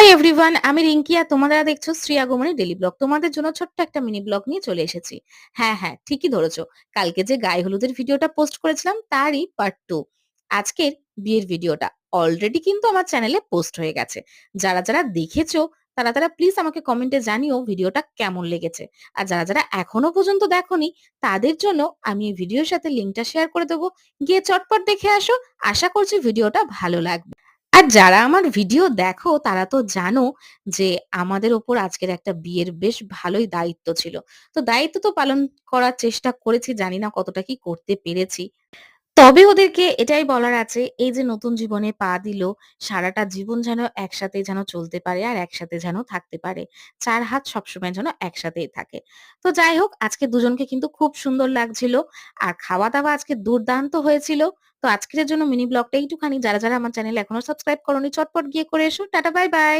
Everyone, আমি রিঙ্কি আর তোমরা দেখছো শ্রী আগমনী ডেলি ব্লগ। তোমাদের জন্য ছোট্ট একটা মিনি ব্লগ নিয়ে চলে এসেছি। হ্যাঁ, ঠিকই ধরেছো। কালকে যে গায়ে হলুদের ভিডিওটা পোস্ট করেছিলাম তারই পার্ট 2। আজকের বিয়ের ভিডিওটা অলরেডি কিন্তু আমার চ্যানেলে পোস্ট হয়ে গেছে। যারা দেখেছো তারা প্লিজ আমাকে কমেন্টে জানিও ভিডিওটা কেমন লেগেছে। আর যারা এখনো পর্যন্ত দেখোনি তাদের জন্য আমি এই ভিডিওর সাথে লিঙ্কটা শেয়ার করে দেবো। গিয়ে চটপট দেখে আসো। আশা করছি ভিডিওটা ভালো লাগবে। আর যারা আমার ভিডিও দেখো তারা তো জানো যে আমাদের ওপর আজকের একটা বিয়ের বেশ ভালোই দায়িত্ব ছিল। তো দায়িত্ব তো পালন করার চেষ্টা করেছি, জানি না কতটা কি করতে পেরেছি। তবে ওদেরকে এটাই বলার আছে, এই যে নতুন জীবনে পা দিল, সারাটা জীবন যেন একসাথে যেন চলতে পারে আর একসাথে যেন থাকতে পারে। ৪ হাত সবসময় যেন একসাথেই থাকে। তো যাই হোক, আজকে দুজনকে কিন্তু খুব সুন্দর লাগছিল। আর খাওয়া-দাওয়া আজকে দুর্দান্ত হয়েছিল। তো আজকের জন্য মিনি ব্লগটা এইটুখানি। যারা আমার চ্যানেল এখনো সাবস্ক্রাইব করোনি চটপট গিয়ে করে এসো। Tata bye bye.